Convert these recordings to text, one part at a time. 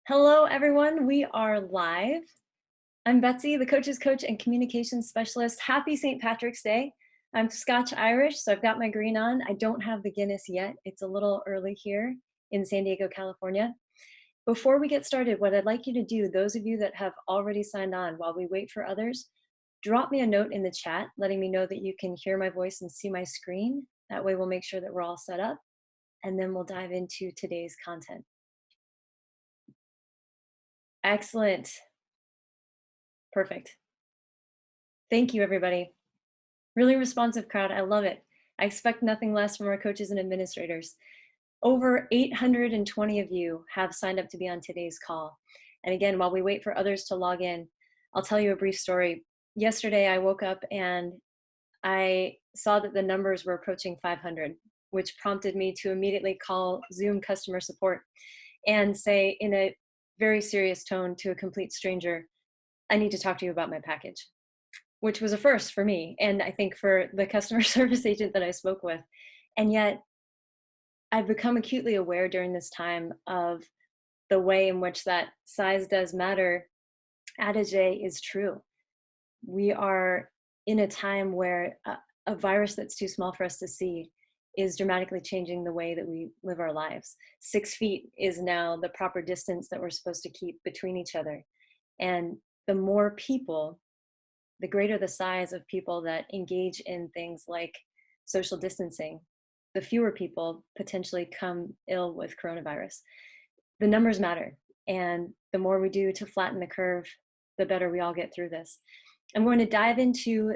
Hello, everyone. We are live. I'm Betsy, the coach's coach and communications specialist. Happy St. Patrick's Day. I'm Scotch Irish, so I've got my green on. I don't have the Guinness yet. It's a little early here in San Diego, California. Before we get started, what I'd like you to do, those of you that have already signed on while we wait for others, drop me a note in the chat letting me know that you can hear my voice and see my screen. That way we'll make sure that we're all set up, and then we'll dive into today's content. Excellent. Perfect. Thank you, everybody. Really responsive crowd. I love it. I expect nothing less from our coaches and administrators. Over 820 of you have signed up to be on today's call. And again, while we wait for others to log in, I'll tell you a brief story. Yesterday, I woke up and I saw that the numbers were approaching 500, which prompted me to immediately call Zoom customer support and say in a very serious tone to a complete stranger, I need to talk to you about my package, which was a first for me. And I think for the customer service agent that I spoke with. And yet I've become acutely aware during this time of the way in which that size does matter adage is true. We are in a time where a virus that's too small for us to see is dramatically changing the way that we live our lives. 6 feet is now the proper distance that we're supposed to keep between each other. And the more people, the greater the size of people that engage in things like social distancing, the fewer people potentially come ill with coronavirus. The numbers matter. And the more we do to flatten the curve, the better we all get through this. I'm going to dive into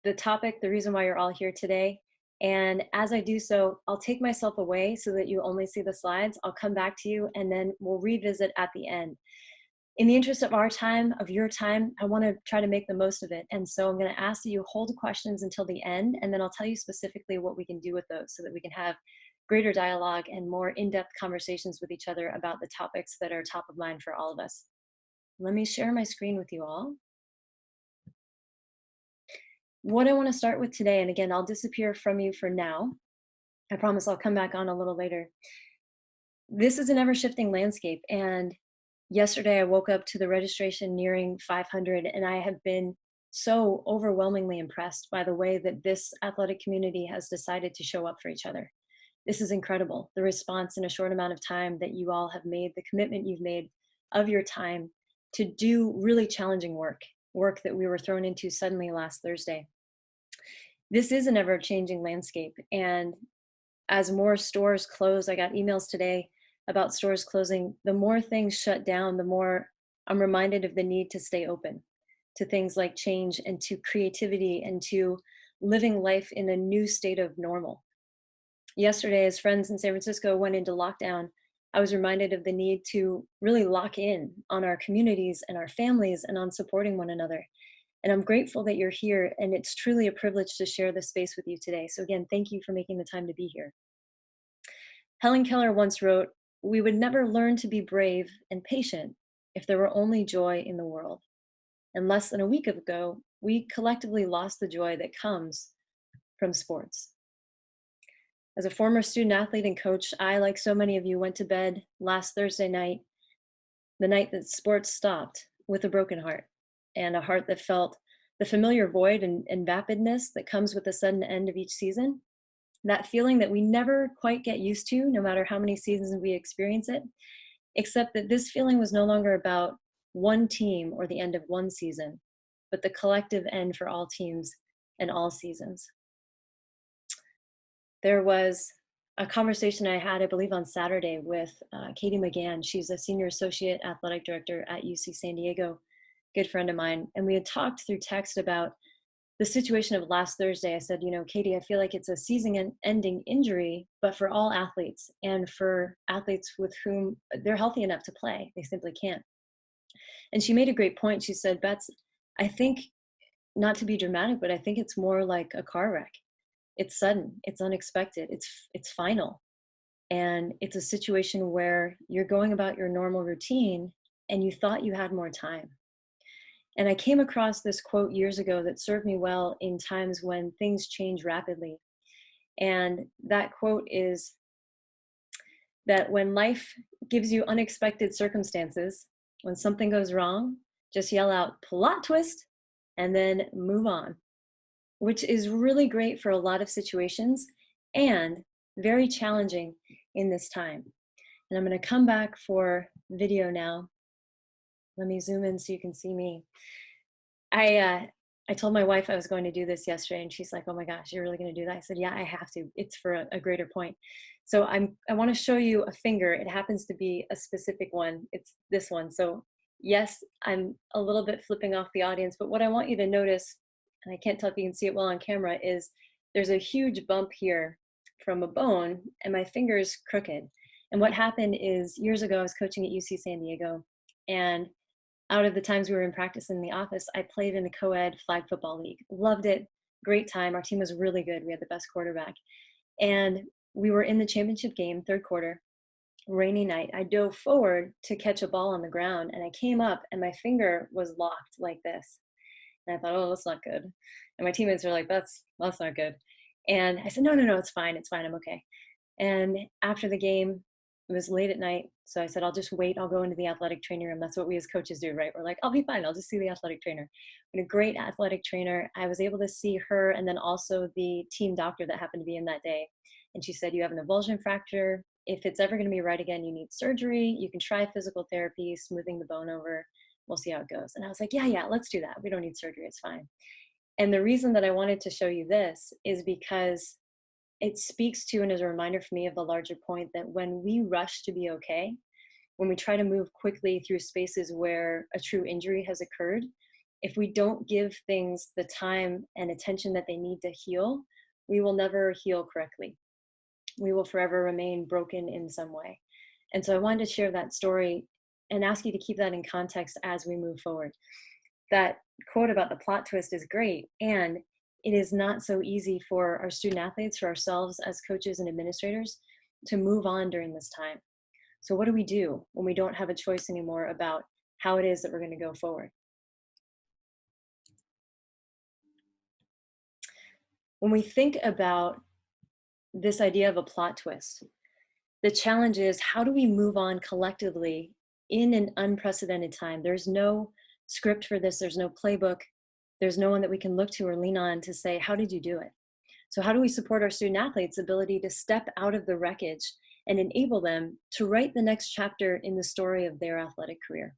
the topic, the reason why you're all here today. And as I do so, I'll take myself away so that you only see the slides. I'll come back to you and then we'll revisit at the end. In the interest of our time, of your time, I want to try to make the most of it. And so I'm going to ask that you hold questions until the end, and then I'll tell you specifically what we can do with those so that we can have greater dialogue and more in-depth conversations with each other about the topics that are top of mind for all of us. Let me share my screen with you all. What I want to start with today, and again, I'll disappear from you for now. I promise I'll come back on a little later. This is an ever-shifting landscape, and yesterday I woke up to the registration nearing 500, and I have been so overwhelmingly impressed by the way that this athletic community has decided to show up for each other. This is incredible. The response in a short amount of time that you all have made, the commitment you've made of your time to do really challenging work that we were thrown into suddenly last Thursday. This is an ever-changing landscape, and as more stores close, I got emails today about stores closing. The more things shut down, the more I'm reminded of the need to stay open to things like change and to creativity and to living life in a new state of normal. Yesterday, as friends in San Francisco went into lockdown, I was reminded of the need to really lock in on our communities and our families and on supporting one another. And I'm grateful that you're here, and it's truly a privilege to share this space with you today. So again, thank you for making the time to be here. Helen Keller once wrote, "We would never learn to be brave and patient if there were only joy in the world." And less than a week ago, we collectively lost the joy that comes from sports. As a former student athlete and coach, I, like so many of you, went to bed last Thursday night, the night that sports stopped, with a broken heart, and a heart that felt the familiar void and vapidness that comes with the sudden end of each season. That feeling that we never quite get used to, no matter how many seasons we experience it, except that this feeling was no longer about one team or the end of one season, but the collective end for all teams and all seasons. There was a conversation I had, I believe on Saturday, with Katie McGann. She's a senior associate athletic director at UC San Diego, good friend of mine. And we had talked through text about the situation of last Thursday. I said, Katie, I feel like it's a season-ending injury, but for all athletes and for athletes with whom they're healthy enough to play, they simply can't. And she made a great point. She said, Bets, I think, not to be dramatic, but I think it's more like a car wreck. It's sudden, it's unexpected, it's final. And it's a situation where you're going about your normal routine and you thought you had more time. And I came across this quote years ago that served me well in times when things change rapidly. And that quote is, that when life gives you unexpected circumstances, when something goes wrong, just yell out plot twist and then move on, which is really great for a lot of situations and very challenging in this time. And I'm going to come back for video now. Let me zoom in so you can see me. I told my wife I was going to do this yesterday, and she's like, "Oh my gosh, you're really going to do that?" I said, "Yeah, I have to. It's for a greater point." So I want to show you a finger. It happens to be a specific one. It's this one. So yes, I'm a little bit flipping off the audience, but what I want you to notice, and I can't tell if you can see it well on camera, is there's a huge bump here from a bone, and my finger is crooked. And what happened is years ago, I was coaching at UC San Diego, and out of the times we were in practice in the office, I played in a co-ed flag football league. Loved it. Great time. Our team was really good. We had the best quarterback. And we were in the championship game, third quarter, rainy night. I dove forward to catch a ball on the ground, and I came up and my finger was locked like this. And I thought, oh, that's not good. And my teammates were like, that's not good. And I said, no, it's fine. It's fine. I'm okay. And after the game, it was late at night. So I said, I'll just wait. I'll go into the athletic training room. That's what we as coaches do, right? We're like, I'll be fine. I'll just see the athletic trainer. And a great athletic trainer. I was able to see her and then also the team doctor that happened to be in that day. And she said, you have an avulsion fracture. If it's ever going to be right again, you need surgery. You can try physical therapy, smoothing the bone over. We'll see how it goes. And I was like, yeah, let's do that. We don't need surgery. It's fine. And the reason that I wanted to show you this is because it speaks to and is a reminder for me of the larger point that when we rush to be okay, when we try to move quickly through spaces where a true injury has occurred, if we don't give things the time and attention that they need to heal, we will never heal correctly. We will forever remain broken in some way. And so I wanted to share that story and ask you to keep that in context as we move forward. That quote about the plot twist is great, and it is not so easy for our student athletes, for ourselves as coaches and administrators, to move on during this time. So what do we do when we don't have a choice anymore about how it is that we're going to go forward? When we think about this idea of a plot twist, the challenge is, how do we move on collectively in an unprecedented time? There's no script for this. There's no playbook. There's no one that we can look to or lean on to say, how did you do it? So how do we support our student athletes' ability to step out of the wreckage and enable them to write the next chapter in the story of their athletic career?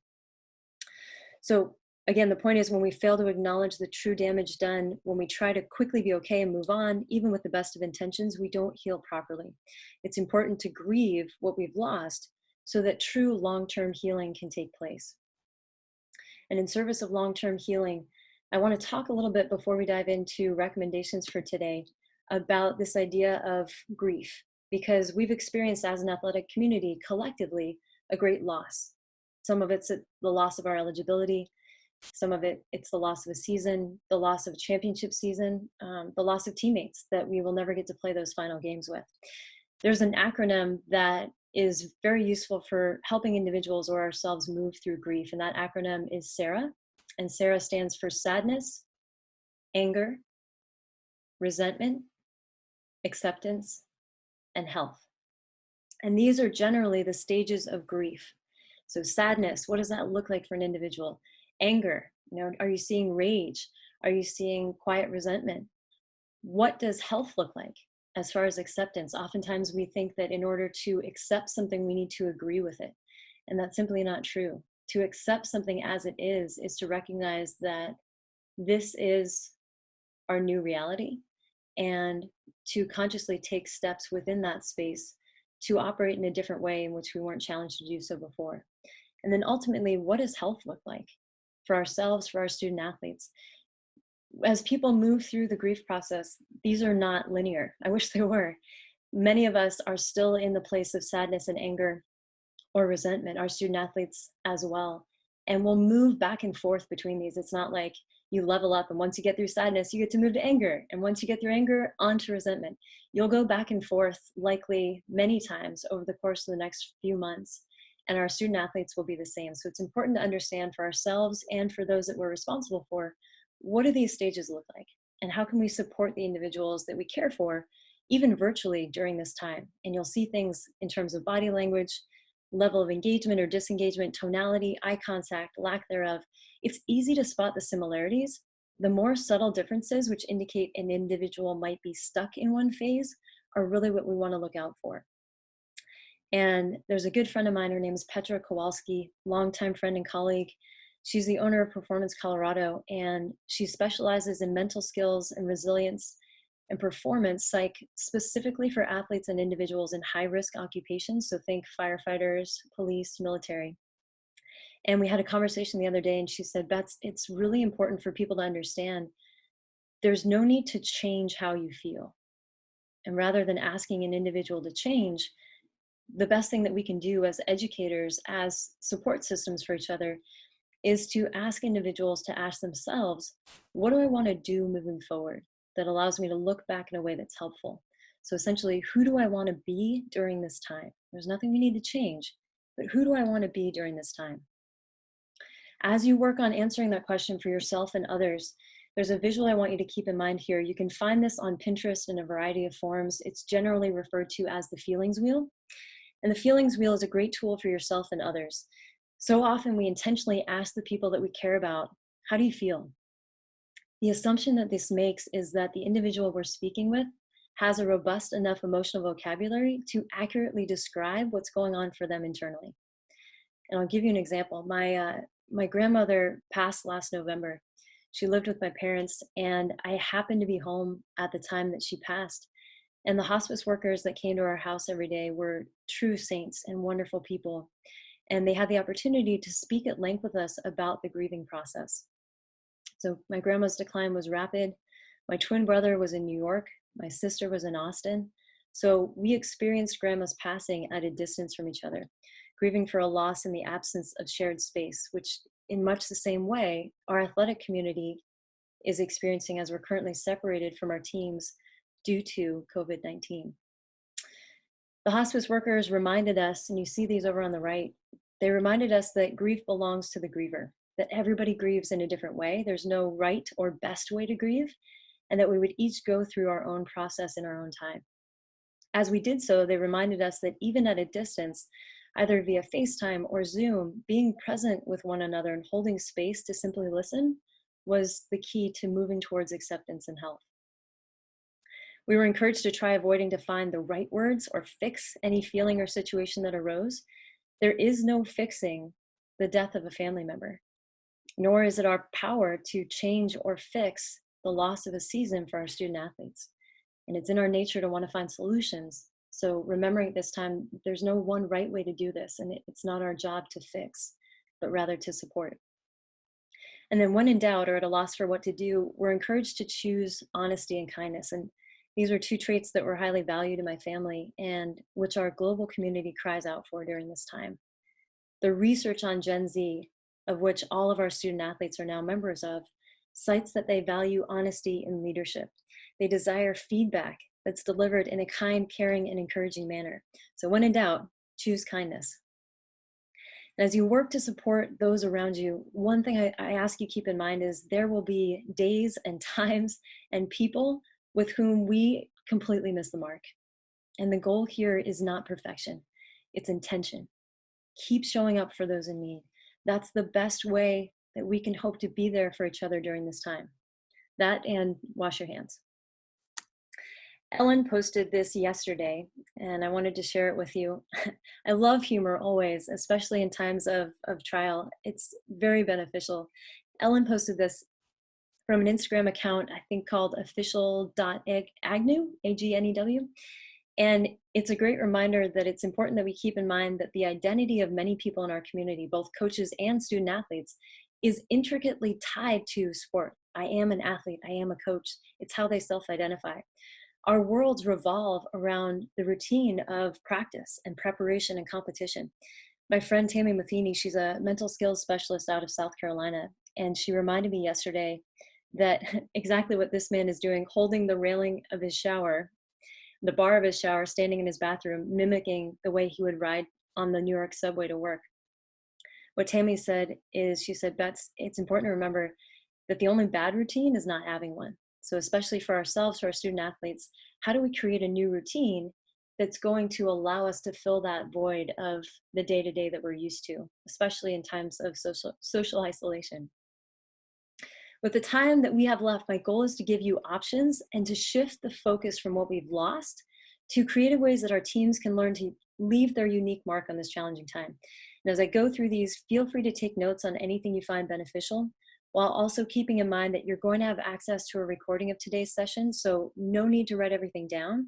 So again, the point is, when we fail to acknowledge the true damage done, when we try to quickly be okay and move on, even with the best of intentions, we don't heal properly. It's important to grieve what we've lost so that true long-term healing can take place. And in service of long-term healing, I want to talk a little bit before we dive into recommendations for today about this idea of grief, because we've experienced as an athletic community collectively a great loss. Some of it's the loss of our eligibility. Some of it's the loss of a season, the loss of a championship season, the loss of teammates that we will never get to play those final games with. There's an acronym that is very useful for helping individuals or ourselves move through grief, and that acronym is SARA. And SARA stands for sadness, anger, resentment, acceptance, and health. And these are generally the stages of grief. So sadness, what does that look like for an individual? Anger, are you seeing rage? Are you seeing quiet resentment? What does health look like as far as acceptance? Oftentimes we think that in order to accept something, we need to agree with it. And that's simply not true. To accept something as it is to recognize that this is our new reality, and to consciously take steps within that space to operate in a different way in which we weren't challenged to do so before. And then ultimately, what does health look like for ourselves, for our student athletes? As people move through the grief process, these are not linear. I wish they were. Many of us are still in the place of sadness and anger or resentment, our student athletes as well. And we'll move back and forth between these. It's not like you level up and once you get through sadness, you get to move to anger. And once you get through anger, on to resentment. You'll go back and forth likely many times over the course of the next few months. And our student athletes will be the same. So it's important to understand for ourselves and for those that we're responsible for, what do these stages look like? And how can we support the individuals that we care for even virtually during this time. And you'll see things in terms of body language, level of engagement or disengagement, tonality, eye contact, lack thereof. It's easy to spot the similarities. The more subtle differences, which indicate an individual might be stuck in one phase, are really what we want to look out for. And there's a good friend of mine, her name is Petra Kowalski, longtime friend and colleague. She's the owner of Performance Colorado, and she specializes in mental skills and resilience and performance psych specifically for athletes and individuals in high-risk occupations. So think firefighters, police, military. And we had a conversation the other day, and she said, Bets, it's really important for people to understand there's no need to change how you feel. And rather than asking an individual to change, the best thing that we can do as educators, as support systems for each other, is to ask individuals to ask themselves, what do I want to do moving forward that allows me to look back in a way that's helpful? So essentially, who do I want to be during this time? There's nothing we need to change, but who do I want to be during this time? As you work on answering that question for yourself and others, there's a visual I want you to keep in mind here. You can find this on Pinterest in a variety of forms. It's generally referred to as the feelings wheel. And the feelings wheel is a great tool for yourself and others. So often we intentionally ask the people that we care about, how do you feel? The assumption that this makes is that the individual we're speaking with has a robust enough emotional vocabulary to accurately describe what's going on for them internally. And I'll give you an example. My grandmother passed last November. She lived with my parents, and I happened to be home at the time that she passed. And the hospice workers that came to our house every day were true saints and wonderful people. And they had the opportunity to speak at length with us about the grieving process. So my grandma's decline was rapid. My twin brother was in New York. My sister was in Austin. So we experienced grandma's passing at a distance from each other, grieving for a loss in the absence of shared space, which in much the same way, our athletic community is experiencing as we're currently separated from our teams due to COVID-19. The hospice workers reminded us, and you see these over on the right, they reminded us that grief belongs to the griever, that everybody grieves in a different way. There's no right or best way to grieve, and that we would each go through our own process in our own time. As we did so, they reminded us that even at a distance, either via FaceTime or Zoom, being present with one another and holding space to simply listen was the key to moving towards acceptance and health. We were encouraged to try avoiding to find the right words or fix any feeling or situation that arose. There is no fixing the death of a family member, nor is it our power to change or fix the loss of a season for our student athletes. And it's in our nature to want to find solutions. So remembering at this time, there's no one right way to do this, and it's not our job to fix, but rather to support. And then when in doubt or at a loss for what to do, we're encouraged to choose honesty and kindness. And these are two traits that were highly valued in my family and which our global community cries out for during this time. The research on Gen Z, of which all of our student athletes are now members of, cites that they value honesty in leadership. They desire feedback that's delivered in a kind, caring, and encouraging manner. So when in doubt, choose kindness. And as you work to support those around you, one thing I ask you keep in mind is there will be days and times and people with whom we completely miss the mark. And the goal here is not perfection, it's intention. Keep showing up for those in need. That's the best way that we can hope to be there for each other during this time. That and wash your hands. Ellen posted this yesterday, and I wanted to share it with you. I love humor always, especially in times of trial. It's very beneficial. Ellen posted this from an Instagram account, I think called official.agnew, A-G-N-E-W. And it's a great reminder that it's important that we keep in mind that the identity of many people in our community, both coaches and student athletes, is intricately tied to sport. I am an athlete, I am a coach. It's how they self-identify. Our worlds revolve around the routine of practice and preparation and competition. My friend Tammy Matheny, she's a mental skills specialist out of South Carolina, and she reminded me yesterday that exactly what this man is doing, holding the railing of his shower, the bar of his shower, standing in his bathroom, mimicking the way he would ride on the New York subway to work. What Tammy said is, she said, Bets, it's important to remember that the only bad routine is not having one. So especially for ourselves, for our student athletes, how do we create a new routine that's going to allow us to fill that void of the day-to-day that we're used to, especially in times of social isolation? With the time that we have left, my goal is to give you options and to shift the focus from what we've lost to creative ways that our teams can learn to leave their unique mark on this challenging time. And as I go through these, feel free to take notes on anything you find beneficial, while also keeping in mind that you're going to have access to a recording of today's session, so no need to write everything down.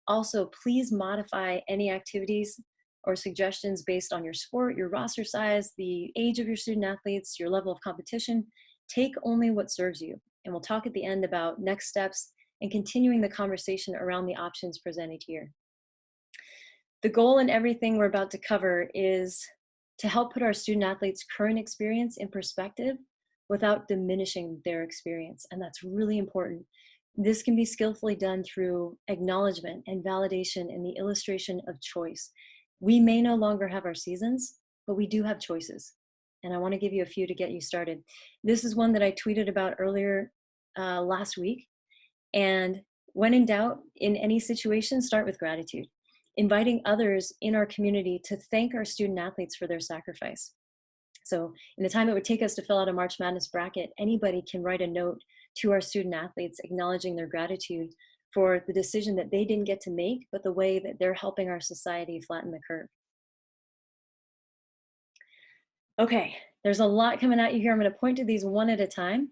Also, please modify any activities or suggestions based on your sport, your roster size, the age of your student athletes, your level of competition. Take only what serves you. And we'll talk at the end about next steps and continuing the conversation around the options presented here. The goal in everything we're about to cover is to help put our student athletes' current experience in perspective without diminishing their experience. And that's really important. This can be skillfully done through acknowledgement and validation and the illustration of choice. We may no longer have our seasons, but we do have choices. And I want to give you a few to get you started. This is one that I tweeted about earlier last week. And when in doubt, in any situation, start with gratitude. Inviting others in our community to thank our student athletes for their sacrifice. So in the time it would take us to fill out a March Madness bracket, anybody can write a note to our student athletes acknowledging their gratitude for the decision that they didn't get to make, but the way that they're helping our society flatten the curve. Okay, there's a lot coming at you here. I'm going to point to these one at a time.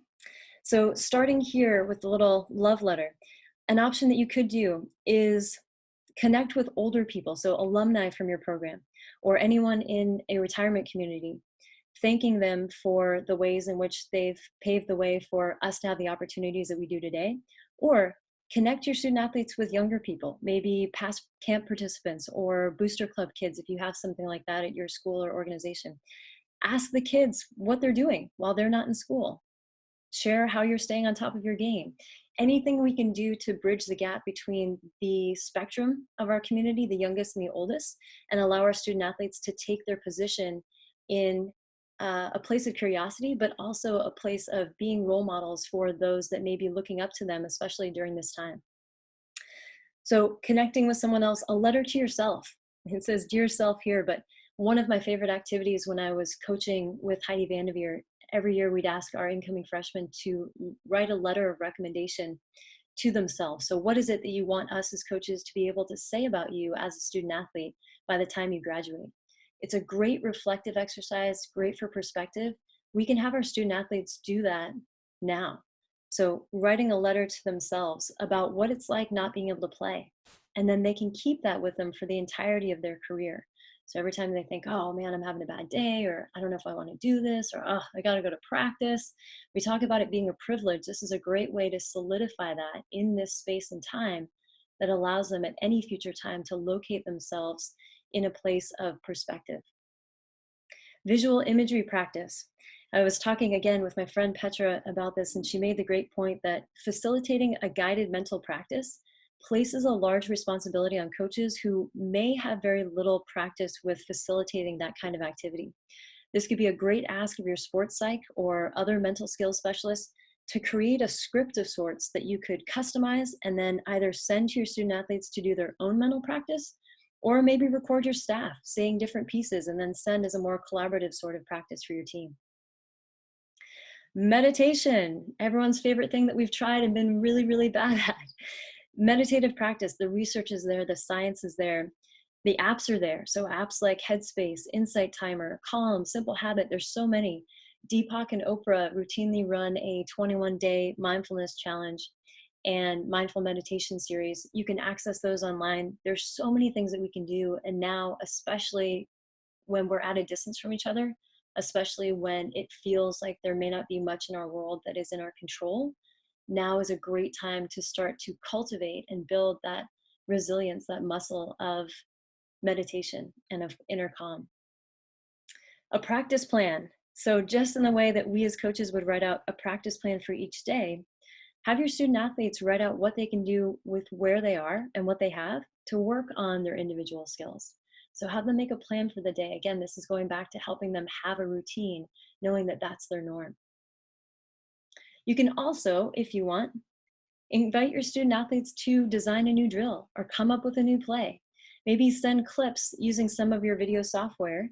So starting here with the little love letter, an option that you could do is connect with older people, so alumni from your program or anyone in a retirement community, thanking them for the ways in which they've paved the way for us to have the opportunities that we do today. Or connect your student athletes with younger people, maybe past camp participants or booster club kids if you have something like that at your school or organization. Ask the kids what they're doing while they're not in school. Share how you're staying on top of your game. Anything we can do to bridge the gap between the spectrum of our community, the youngest and the oldest, and allow our student athletes to take their position in a place of curiosity, but also a place of being role models for those that may be looking up to them, especially during this time. So connecting with someone else, a letter to yourself. It says dear self here, but one of my favorite activities when I was coaching with Heidi Vandeveer, every year we'd ask our incoming freshmen to write a letter of recommendation to themselves. So what is it that you want us as coaches to be able to say about you as a student athlete by the time you graduate? It's a great reflective exercise, great for perspective. We can have our student athletes do that now. So writing a letter to themselves about what it's like not being able to play. And then they can keep that with them for the entirety of their career. So every time they think, oh man, I'm having a bad day, or I don't know if I want to do this, or oh, I got to go to practice. We talk about it being a privilege. This is a great way to solidify that in this space and time that allows them at any future time to locate themselves in a place of perspective. Visual imagery practice. I was talking again with my friend Petra about this, and she made the great point that facilitating a guided mental practice places a large responsibility on coaches who may have very little practice with facilitating that kind of activity. This could be a great ask of your sports psych or other mental skills specialists to create a script of sorts that you could customize and then either send to your student athletes to do their own mental practice, or maybe record your staff saying different pieces and then send as a more collaborative sort of practice for your team. Meditation, everyone's favorite thing that we've tried and been really, really bad at. Meditative practice, the research is there, the science is there, the apps are there. So apps like Headspace, Insight Timer, Calm, Simple Habit, there's so many. Deepak and Oprah routinely run a 21-day mindfulness challenge and mindful meditation series. You can access those online. There's so many things that we can do. And now, especially when we're at a distance from each other, especially when it feels like there may not be much in our world that is in our control, now is a great time to start to cultivate and build that resilience, that muscle of meditation and of inner calm. A practice plan. So just in the way that we as coaches would write out a practice plan for each day, have your student athletes write out what they can do with where they are and what they have to work on their individual skills. So have them make a plan for the day. Again, this is going back to helping them have a routine, knowing that that's their norm. You can also, if you want, Invite your student athletes to design a new drill or come up with a new play. Maybe send clips using some of your video software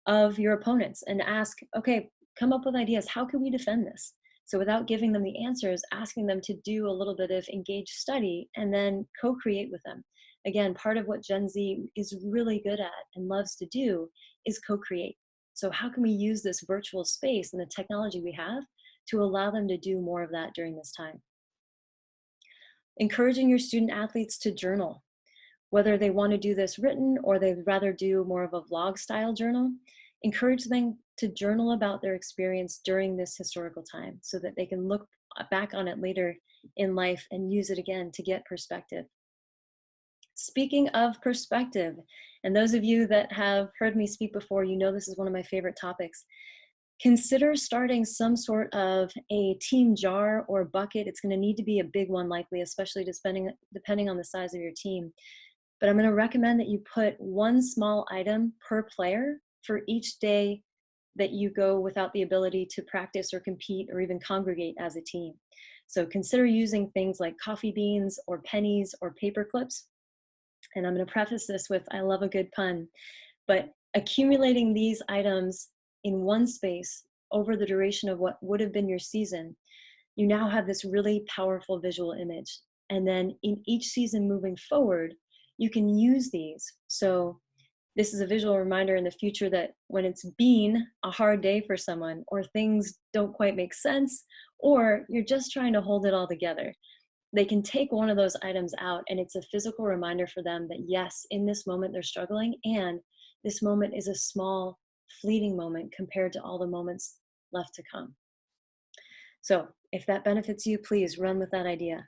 of your opponents and ask, okay, come up with ideas. How can we defend this? So without giving them the answers, asking them to do a little bit of engaged study and then co-create with them. Again, part of what Gen Z is really good at and loves to do is co-create. So how can we use this virtual space and the technology we have to allow them to do more of that during this time? Encouraging your student athletes to journal, whether they want to do this written or they'd rather do more of a vlog style journal. Encourage them to journal about their experience during this historical time so that they can look back on it later in life and use it again to get perspective. Speaking of perspective, and those of you that have heard me speak before, you know this is one of my favorite topics. Consider starting some sort of a team jar or bucket. It's going to need to be a big one likely, especially depending on the size of your team. But I'm going to recommend that you put one small item per player for each day that you go without the ability to practice or compete or even congregate as a team. So consider using things like coffee beans or pennies or paper clips. And I'm going to preface this with, I love a good pun, but accumulating these items in one space over the duration of what would have been your season, you now have this really powerful visual image. And then in each season moving forward, you can use these. So this is a visual reminder in the future that when it's been a hard day for someone, or things don't quite make sense, or you're just trying to hold it all together, they can take one of those items out and it's a physical reminder for them that yes, in this moment they're struggling, and this moment is a small, fleeting moment compared to all the moments left to come. So if that benefits you, please run with that idea.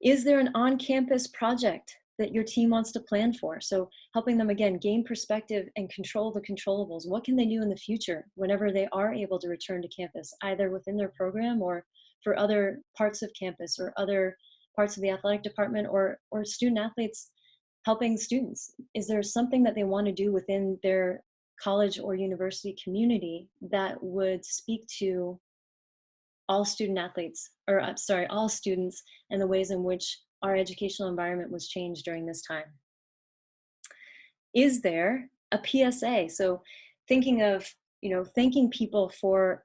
Is there an on-campus project that your team wants to plan for? So helping them, again, gain perspective and control the controllables. What can they do in the future whenever they are able to return to campus, either within their program or for other parts of campus or other parts of the athletic department or student athletes helping students? Is there something that they want to do within their college or university community that would speak to all student athletes, or sorry, all students, and the ways in which our educational environment was changed during this time? Is there a PSA? So thinking of, thanking people for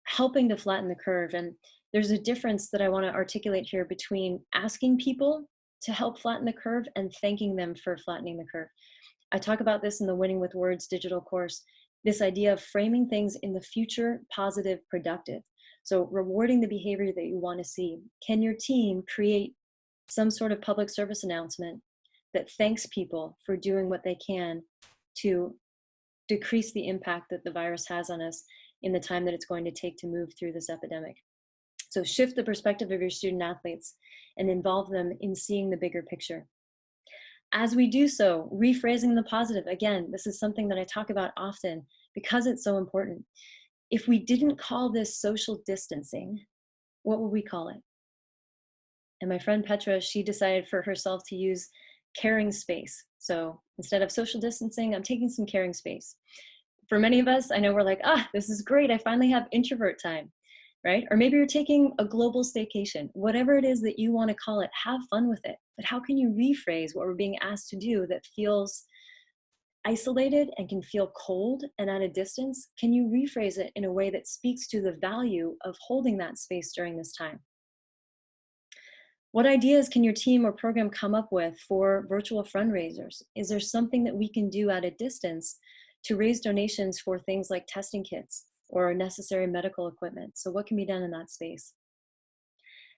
helping to flatten the curve. And there's a difference that I want to articulate here between asking people to help flatten the curve and thanking them for flattening the curve. I talk about this in the Winning with Words digital course, this idea of framing things in the future, positive, productive. So rewarding the behavior that you want to see. Can your team create some sort of public service announcement that thanks people for doing what they can to decrease the impact that the virus has on us in the time that it's going to take to move through this epidemic? So shift the perspective of your student athletes and involve them in seeing the bigger picture. As we do so, rephrasing the positive. Again, this is something that I talk about often because it's so important. If we didn't call this social distancing, what would we call it? And my friend Petra, she decided for herself to use caring space. So instead of social distancing, I'm taking some caring space. For many of us, I know we're like, this is great. I finally have introvert time, right? Or maybe you're taking a global staycation. Whatever it is that you want to call it, have fun with it. But how can you rephrase what we're being asked to do that feels isolated and can feel cold and at a distance? Can you rephrase it in a way that speaks to the value of holding that space during this time? What ideas can your team or program come up with for virtual fundraisers? Is there something that we can do at a distance to raise donations for things like testing kits or necessary medical equipment? So what can be done in that space?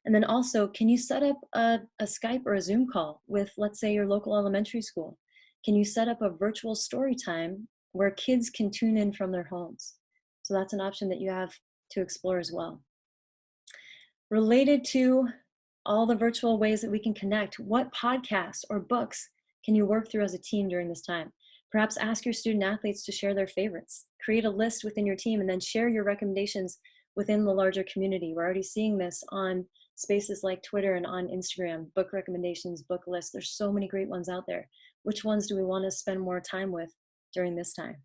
And then also, can you set up a Skype or a Zoom call with, let's say, your local elementary school? Can you set up a virtual story time where kids can tune in from their homes? So that's an option that you have to explore as well. Related to all the virtual ways that we can connect, what podcasts or books can you work through as a team during this time? Perhaps ask your student athletes to share their favorites. Create a list within your team and then share your recommendations within the larger community. We're already seeing this on spaces like Twitter and on Instagram, book recommendations, book lists. There's so many great ones out there. Which ones do we want to spend more time with during this time?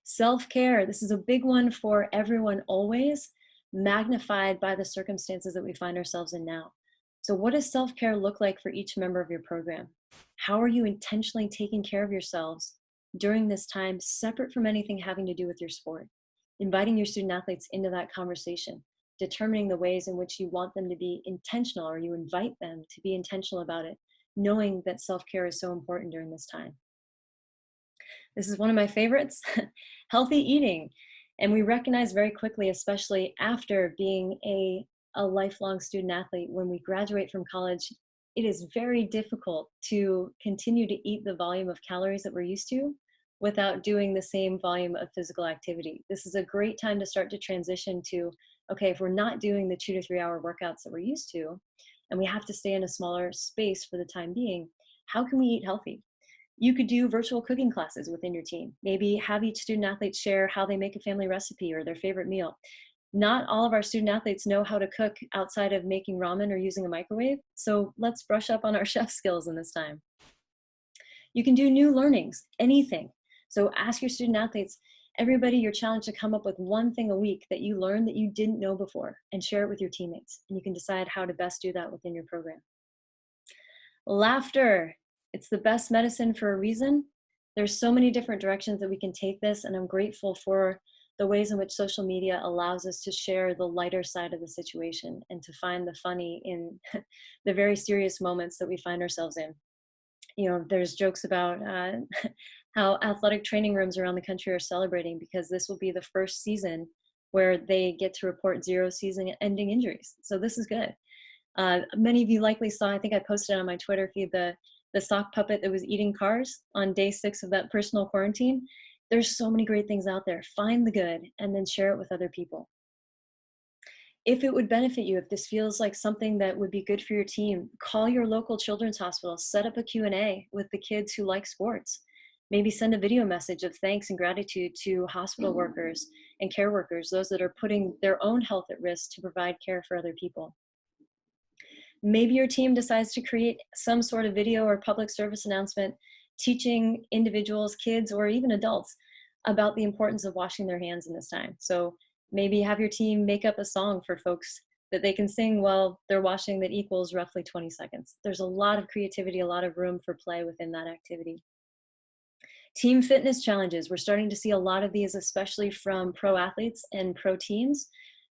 Self-care, this is a big one for everyone always, magnified by the circumstances that we find ourselves in now. So, what does self care look like for each member of your program? How are you intentionally taking care of yourselves during this time, separate from anything having to do with your sport? Inviting your student athletes into that conversation, determining the ways in which you want them to be intentional, or you invite them to be intentional about it, knowing that self care is so important during this time. This is one of my favorites, healthy eating. And we recognize very quickly, especially after being a lifelong student athlete, when we graduate from college, it is very difficult to continue to eat the volume of calories that we're used to without doing the same volume of physical activity. This is a great time to start to transition to, okay, if we're not doing the 2 to 3 hour workouts that we're used to, and we have to stay in a smaller space for the time being, how can we eat healthy? You could do virtual cooking classes within your team. Maybe have each student athlete share how they make a family recipe or their favorite meal. Not all of our student athletes know how to cook outside of making ramen or using a microwave, so let's brush up on our chef skills in this time. You can do new learnings, anything. So ask your student athletes, everybody, you're challenged to come up with one thing a week that you learned that you didn't know before, and share it with your teammates. And you can decide how to best do that within your program. Laughter, it's the best medicine for a reason. There's so many different directions that we can take this, and I'm grateful for the ways in which social media allows us to share the lighter side of the situation and to find the funny in the very serious moments that we find ourselves in. You know, there's jokes about how athletic training rooms around the country are celebrating because this will be the first season where they get to report 0 season-ending injuries. So this is good. Many of you likely saw, I think I posted on my Twitter feed, the sock puppet that was eating cars on day 6 of that personal quarantine. There's so many great things out there. Find the good and then share it with other people. If it would benefit you, if this feels like something that would be good for your team, call your local children's hospital, set up a Q&A with the kids who like sports. Maybe send a video message of thanks and gratitude to hospital workers and care workers, those that are putting their own health at risk to provide care for other people. Maybe your team decides to create some sort of video or public service announcement teaching individuals, kids, or even adults about the importance of washing their hands in this time. So maybe have your team make up a song for folks that they can sing while they're washing that equals roughly 20 seconds. There's a lot of creativity, a lot of room for play within that activity. Team fitness challenges. We're starting to see a lot of these, especially from pro athletes and pro teams.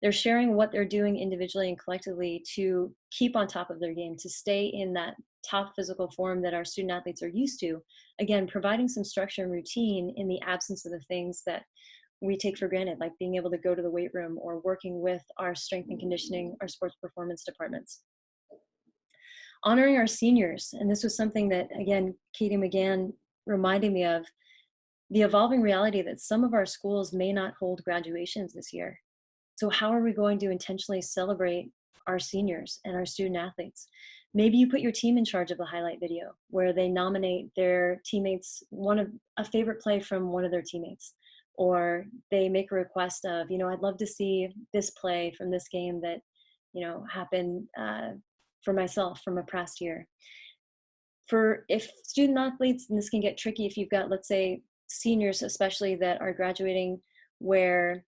They're sharing what they're doing individually and collectively to keep on top of their game, to stay in that top physical form that our student athletes are used to. Again, providing some structure and routine in the absence of the things that we take for granted, like being able to go to the weight room or working with our strength and conditioning, our sports performance departments. Honoring our seniors, and this was something that, again, Katie McGann reminded me of, the evolving reality that some of our schools may not hold graduations this year. So how are we going to intentionally celebrate our seniors and our student athletes? Maybe you put your team in charge of a highlight video where they nominate their teammates, a favorite play from one of their teammates, or they make a request of, I'd love to see this play from this game that, happened for myself from a past year. If student athletes, and this can get tricky if you've got, let's say, seniors especially that are graduating where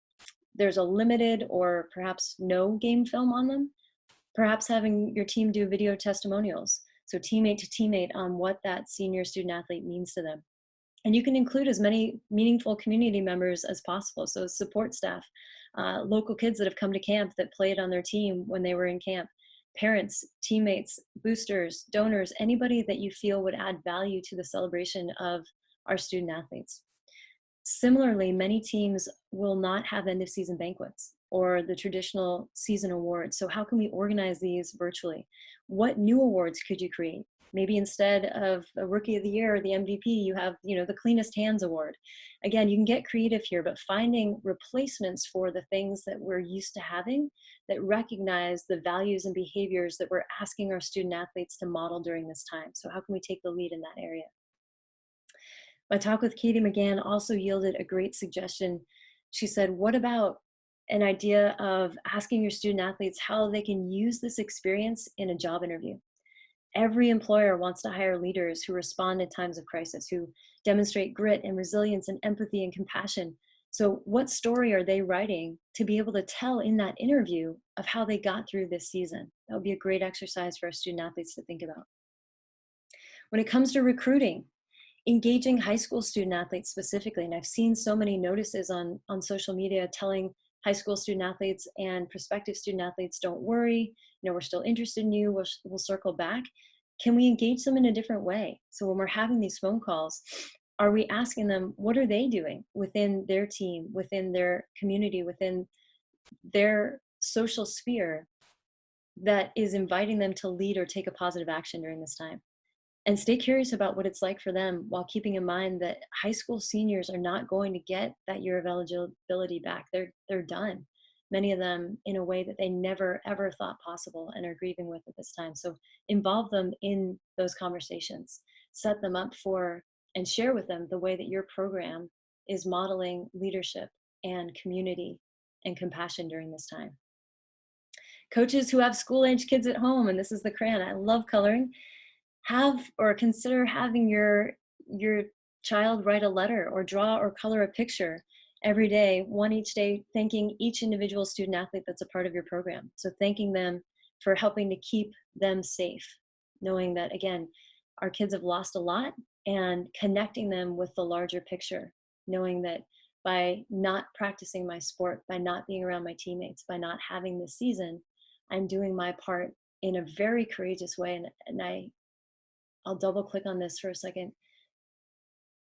there's a limited or perhaps no game film on them, perhaps having your team do video testimonials. So teammate to teammate on what that senior student athlete means to them. And you can include as many meaningful community members as possible. So support staff, local kids that have come to camp that played on their team when they were in camp, parents, teammates, boosters, donors, anybody that you feel would add value to the celebration of our student athletes. Similarly, many teams will not have end of season banquets or the traditional season awards. So how can we organize these virtually? What new awards could you create? Maybe instead of a Rookie of the Year or the MVP, you have, the Cleanest Hands Award. Again, you can get creative here, but finding replacements for the things that we're used to having that recognize the values and behaviors that we're asking our student athletes to model during this time. So how can we take the lead in that area? My talk with Katie McGann also yielded a great suggestion. She said, what about an idea of asking your student athletes how they can use this experience in a job interview? Every employer wants to hire leaders who respond in times of crisis, who demonstrate grit and resilience and empathy and compassion. So what story are they writing to be able to tell in that interview of how they got through this season? That would be a great exercise for our student athletes to think about. When it comes to recruiting, engaging high school student athletes specifically, and I've seen so many notices on social media telling high school student athletes and prospective student athletes, don't worry, we're still interested in you, we'll circle back. Can we engage them in a different way? So when we're having these phone calls, are we asking them, what are they doing within their team, within their community, within their social sphere that is inviting them to lead or take a positive action during this time? And stay curious about what it's like for them, while keeping in mind that high school seniors are not going to get that year of eligibility back. They're done. Many of them in a way that they never ever thought possible and are grieving with at this time. So involve them in those conversations, set them up for, and share with them the way that your program is modeling leadership and community and compassion during this time. Coaches who have school-age kids at home, and this is the crayon, I love coloring, have or consider having your child write a letter or draw or color a picture every day, one each day, thanking each individual student athlete that's a part of your program. So thanking them for helping to keep them safe, knowing that, again, our kids have lost a lot, and connecting them with the larger picture, knowing that by not practicing my sport, by not being around my teammates, by not having this season, I'm doing my part in a very courageous way. And I'll double click on this for a second.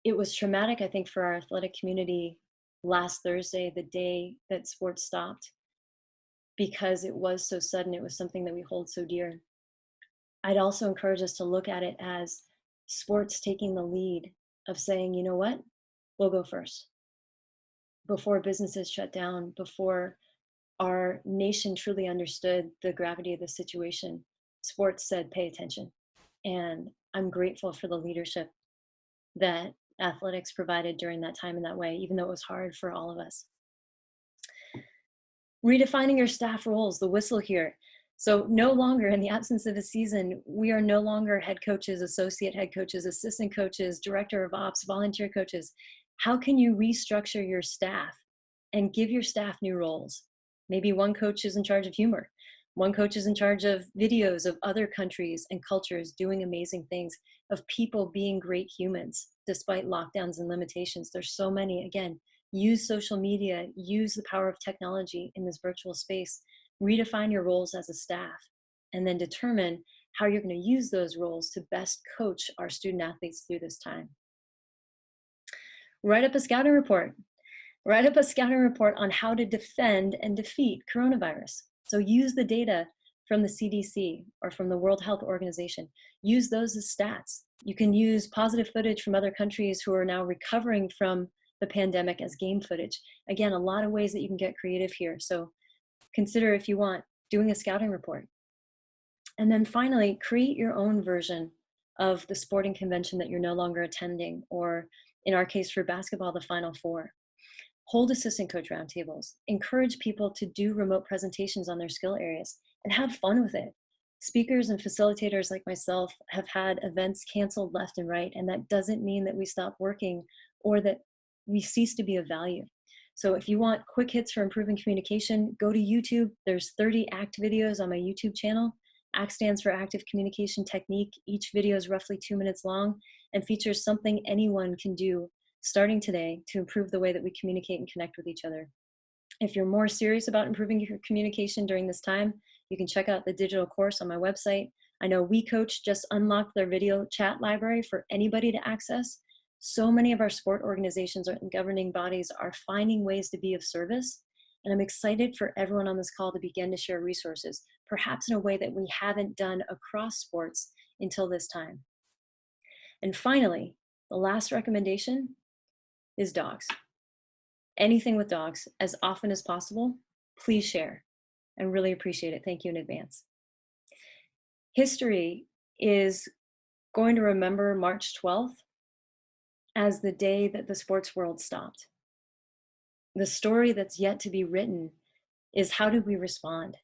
It was traumatic, I think, for our athletic community last Thursday, the day that sports stopped, because it was so sudden. It was something that we hold so dear. I'd also encourage us to look at it as sports taking the lead of saying, you know what, we'll go first. Before businesses shut down, before our nation truly understood the gravity of the situation, sports said, pay attention. And I'm grateful for the leadership that athletics provided during that time in that way, even though it was hard for all of us. Redefining your staff roles, the whistle here. So no longer, in the absence of a season, we are no longer head coaches, associate head coaches, assistant coaches, director of ops, volunteer coaches. How can you restructure your staff and give your staff new roles? Maybe one coach is in charge of humor. One coach is in charge of videos of other countries and cultures doing amazing things, of people being great humans despite lockdowns and limitations. There's so many. Again, use social media, use the power of technology in this virtual space, redefine your roles as a staff, and then determine how you're going to use those roles to best coach our student athletes through this time. Write up a scouting report. Write up a scouting report on how to defend and defeat coronavirus. So use the data from the CDC or from the World Health Organization. Use those as stats. You can use positive footage from other countries who are now recovering from the pandemic as game footage. Again, a lot of ways that you can get creative here. So consider, if you want, doing a scouting report. And then finally, create your own version of the sporting convention that you're no longer attending, or in our case for basketball, the Final Four. Hold assistant coach roundtables. Encourage people to do remote presentations on their skill areas and have fun with it. Speakers and facilitators like myself have had events canceled left and right, and that doesn't mean that we stop working or that we cease to be of value. So if you want quick hits for improving communication, go to YouTube. There's 30 ACT videos on my YouTube channel. ACT stands for Active Communication Technique. Each video is roughly 2 minutes long and features something anyone can do starting today to improve the way that we communicate and connect with each other. If you're more serious about improving your communication during this time, you can check out the digital course on my website. I know WeCoach just unlocked their video chat library for anybody to access. So many of our sport organizations and governing bodies are finding ways to be of service. And I'm excited for everyone on this call to begin to share resources, perhaps in a way that we haven't done across sports until this time. And finally, the last recommendation is dogs. Anything with dogs, as often as possible, please share. I really appreciate it. Thank you in advance. History is going to remember March 12th as the day that the sports world stopped. The story that's yet to be written is, how did we respond?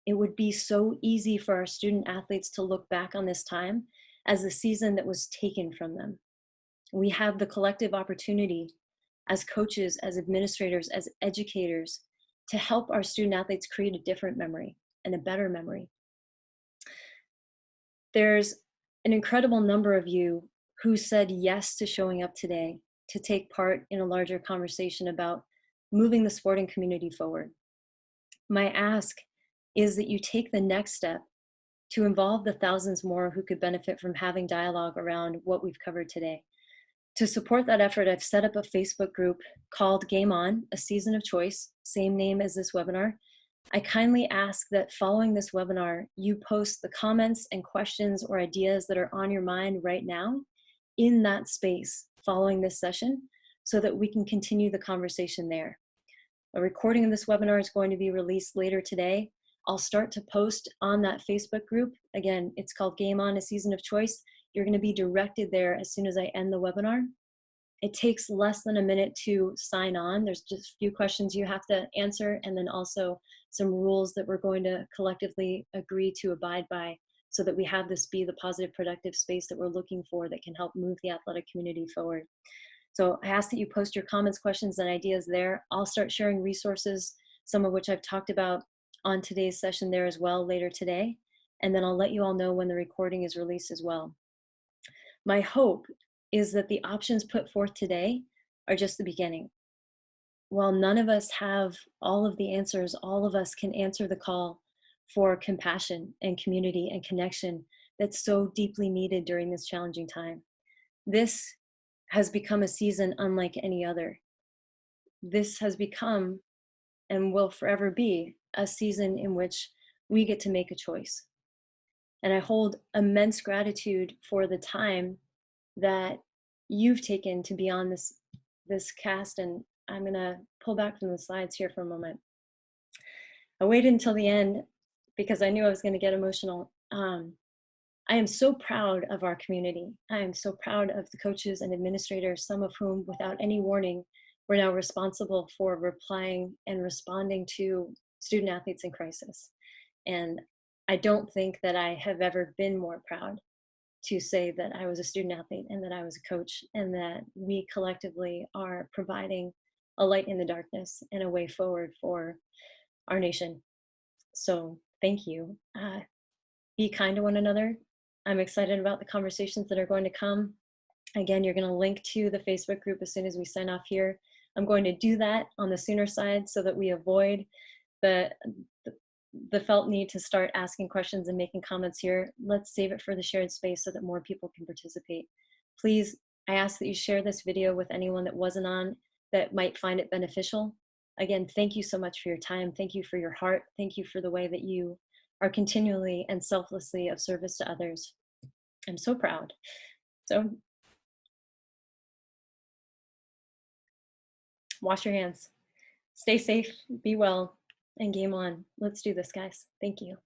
It would be so easy for our student athletes to look back on this time as the season that was taken from them. We have the collective opportunity as coaches, as administrators, as educators, to help our student athletes create a different memory and a better memory. There's an incredible number of you who said yes to showing up today to take part in a larger conversation about moving the sporting community forward. My ask is that you take the next step to involve the thousands more who could benefit from having dialogue around what we've covered today. To support that effort, I've set up a Facebook group called Game On, a Season of Choice, same name as this webinar. I kindly ask that following this webinar, you post the comments and questions or ideas that are on your mind right now in that space following this session so that we can continue the conversation there. A recording of this webinar is going to be released later today. I'll start to post on that Facebook group. Again, it's called Game On, a Season of Choice. You're going to be directed there as soon as I end the webinar. It takes less than a minute to sign on. There's just a few questions you have to answer, and then also some rules that we're going to collectively agree to abide by so that we have this be the positive, productive space that we're looking for that can help move the athletic community forward. So I ask that you post your comments, questions, and ideas there. I'll start sharing resources, some of which I've talked about on today's session there as well later today. And then I'll let you all know when the recording is released as well. My hope is that the options put forth today are just the beginning. While none of us have all of the answers, all of us can answer the call for compassion and community and connection that's so deeply needed during this challenging time. This has become a season unlike any other. This has become and will forever be a season in which we get to make a choice. And I hold immense gratitude for the time that you've taken to be on this cast. And I'm going to pull back from the slides here for a moment. I waited until the end because I knew I was going to get emotional. I am so proud of our community. I am so proud of the coaches and administrators, some of whom, without any warning, were now responsible for replying and responding to student athletes in crisis. And I don't think that I have ever been more proud to say that I was a student athlete and that I was a coach, and that we collectively are providing a light in the darkness and a way forward for our nation. So thank you. Be kind to one another. I'm excited about the conversations that are going to come. Again, you're going to link to the Facebook group as soon as we sign off here. I'm going to do that on the sooner side so that we avoid the felt need to start asking questions and making comments here. Let's save it for the shared space so that more people can participate. Please, I ask that you share this video with anyone that wasn't on that might find it beneficial. Again, thank you so much for your time. Thank you for your heart. Thank you for the way that you are continually and selflessly of service to others. I'm so proud. So wash your hands, stay safe, be well, and game on. Let's do this, guys. Thank you.